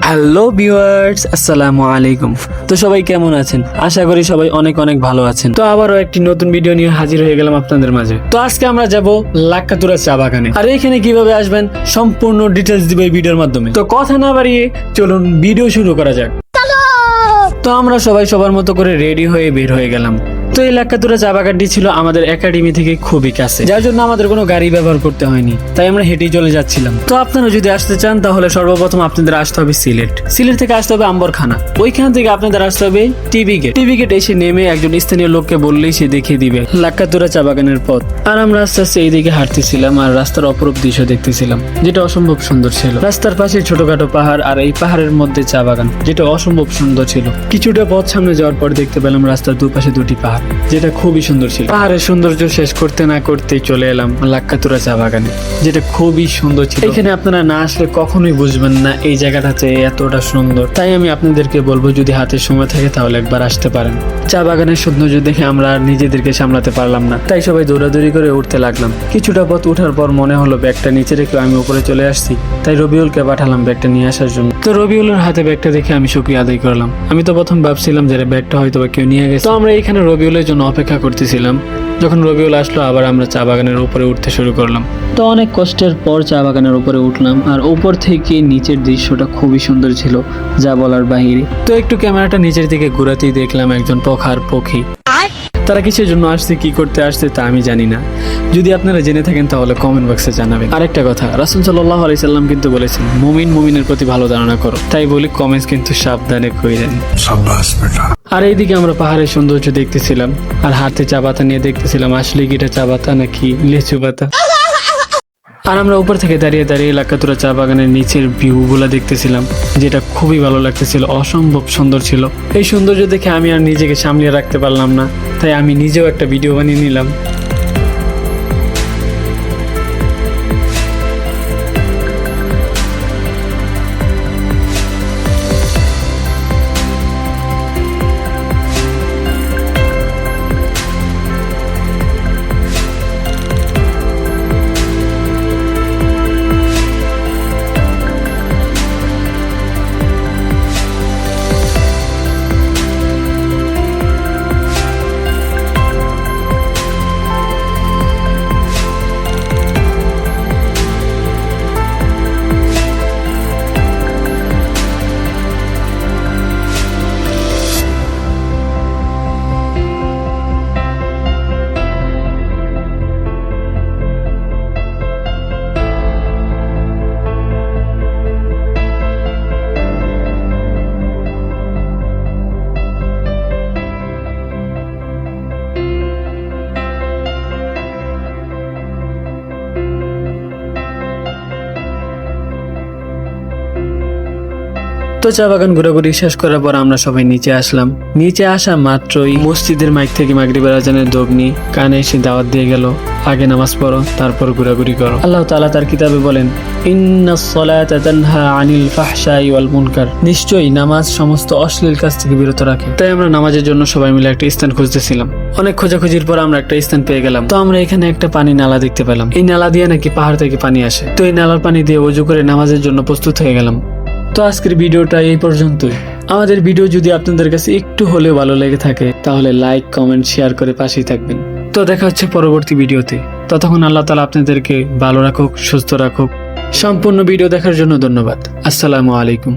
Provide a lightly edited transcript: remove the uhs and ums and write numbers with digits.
Hello viewers, আসসালামু আলাইকুম। তো সবাই কেমন আছেন? আশা করি সবাই অনেক অনেক ভালো আছেন। তো আবারও একটি নতুন ভিডিও নিয়ে হাজির হয়ে গেলাম আপনাদের মাঝে। তো আজকে আমরা যাব লাক্কাতুরা চা বাগানে। আর এখানে কিভাবে আসবেন সম্পূর্ণ ডিটেলস দিব এই ভিডিওর মাধ্যমে। তো কথা না বাড়িয়ে চলুন ভিডিও শুরু করা যাক। তো আমরা সবাই সবার মতো করে রেডি হয়ে বের হয়ে গেলাম। তো এই লাক্কাতুরা চা বাগানটি ছিল আমাদের একাডেমি থেকে খুবই কাছে, যার জন্য আমাদের কোনো গাড়ি ব্যবহার করতে হয়নি, তাই আমরা হেঁটেই চলে যাচ্ছিলাম। তো আপনারা যদি আসতে চান তাহলে সর্বপ্রথম আপনাদের আসতে হবে সিলেট থেকে আসতে হবে আম্বরখানা, ওইখান থেকে আপনাদের আসতে হবে টিভি গেট এসে নেমে একজন স্থানীয় লোককে বললেই সে দেখিয়ে দিবে লাক্কাতুরা চা বাগানের পথ। আর আমরা আস্তে আস্তে এইদিকে হাঁটতেছিলাম আর রাস্তার অপরূপ দৃশ্য দেখতেছিলাম, যেটা অসম্ভব সুন্দর ছিল। রাস্তার পাশে ছোটখাটো পাহাড় আর এই পাহাড়ের মধ্যে চা বাগান, যেটা অসম্ভব সুন্দর ছিল। কিছুটা পথ সামনে যাওয়ার পর দেখতে পেলাম রাস্তার দুপাশে দুটি পাহাড়, যেটা খুবই সুন্দর ছিল। পাহাড়ের সৌন্দর্য শেষ করতে না করতেই চলে এলাম লাক্কাতুরা চা বাগানে, যেটা খুবই সুন্দর ছিল। এখানে আপনারা না আসলে কখনোই বুঝবেন না এই জায়গাটাতে এতটা সুন্দর। তাই আমি আপনাদেরকে বলবো, যদি হাতে সময় থাকে তাহলে একবার আসতে পারেন। চা বাগানের সৌন্দর্য দেখে আমরা আর নিজেদেরকে সামলাতে পারলাম না, তাই সবাই দৌড়াদৌড়ি করে উঠতে লাগলাম। কিছুটা পথ উঠার পর মনে হলো ব্যাগটা নিচে রেখে আমি উপরে চলে আসছি, তাই রবিউলকে পাঠালাম ব্যাগটা নিয়ে আসার জন্য। তো রবিউলের হাতে ব্যাগটা দেখে আমি শুকরিয়া আদায় করলাম। আমি তো প্রথম ভাবছিলাম যে ব্যাগটা হয়তো কেউ নিয়ে গেছে। তো আমরা এখানে রবিউলের জন্য অপেক্ষা করতেছিলাম। যখন রবিউল আসলো আবার আমরা চা বাগানের উপরে উঠতে শুরু করলাম। তো অনেক কষ্টের পর চা বাগানের উপরে উঠলাম, আর উপর থেকে নিচের দৃশ্যটা খুবই সুন্দর ছিল, যা বলার বাহিরে। তো একটু ক্যামেরাটা নিচের দিকে ঘোরাতেই দেখলাম একজন পাখি। তারা কিসের জন্য আসছে, কি করতে আসছে তা আমি জানি না। যদি আপনারা জেনে থাকেন তাহলে কমেন্ট বক্সে জানাবেন। আরেকটা কথা, রাসূল সাল্লাল্লাহু আলাইহি সাল্লাম কিন্তু বলেছেন মুমিনের প্রতি ভালো ধারণা করো। তাই বলি কমেন্টস কিন্তু সাবধানে কইরেন। আর এইদিকে আমরা পাহাড়ের সৌন্দর্য দেখতেছিলাম আর হাতে চা পাতা নিয়ে দেখতেছিলাম আসলে কি এটা চা পাতা নাকি লেচু পাতা। আর আমরা উপর থেকে দাঁড়িয়ে দাঁড়িয়ে লাক্কাতুরা চা বাগানের নিচের ভিউ গুলা দেখতেছিলাম, যেটা খুবই ভালো লাগতেছিল, অসম্ভব সুন্দর ছিল। এই সৌন্দর্য দেখে আমি আর নিজেকে সামলিয়ে রাখতে পারলাম না, তাই আমি নিজেও একটা ভিডিও বানিয়ে নিলাম। তো চা বাগান ঘোরাঘুরি শেষ করার পর আমরা সবাই নিচে আসলাম। নিচে আসা মাত্রই মসজিদের মাইক থেকে মাগরিবের আজানের দগ্নি কানে এসে দাওয়াত দিয়ে গেল, আগে নামাজ পড়ো তারপর ঘোরাঘুরি করো। আল্লাহ তাআলা তার কিতাবে বলেন, ইন্নাস সালাতা তানহা আনিল ফাহশাই ওয়াল মুনকার, নিশ্চয়ই নামাজ সমস্ত অশ্লীল কাজ থেকে বিরত রাখে। তাই আমরা নামাজের জন্য সবাই মিলে একটা স্থান খুঁজতেছিলাম। অনেক খোঁজাখুঁজির পর আমরা একটা স্থান পেয়ে গেলাম। তো আমরা এখানে একটা পানি নালা দেখতে পেলাম। এই নালা দিয়ে নাকি পাহাড় থেকে পানি আসে। তো এই নালার পানি দিয়ে ওযু করে নামাজের জন্য প্রস্তুত হয়ে গেলাম। তো আজকের ভিডিওটা এই পর্যন্তই। আমাদের ভিডিও যদি আপনাদের কাছে একটু হলেও ভালো লেগে থাকে তাহলে লাইক, কমেন্ট, শেয়ার করে পাশেই থাকবেন। তো দেখা হচ্ছে পরবর্তী ভিডিওতে। ততক্ষণ আল্লাহ তাআলা আপনাদেরকে ভালো রাখুক, সুস্থ রাখুক। সম্পূর্ণ ভিডিও দেখার জন্য ধন্যবাদ। আসসালামু আলাইকুম।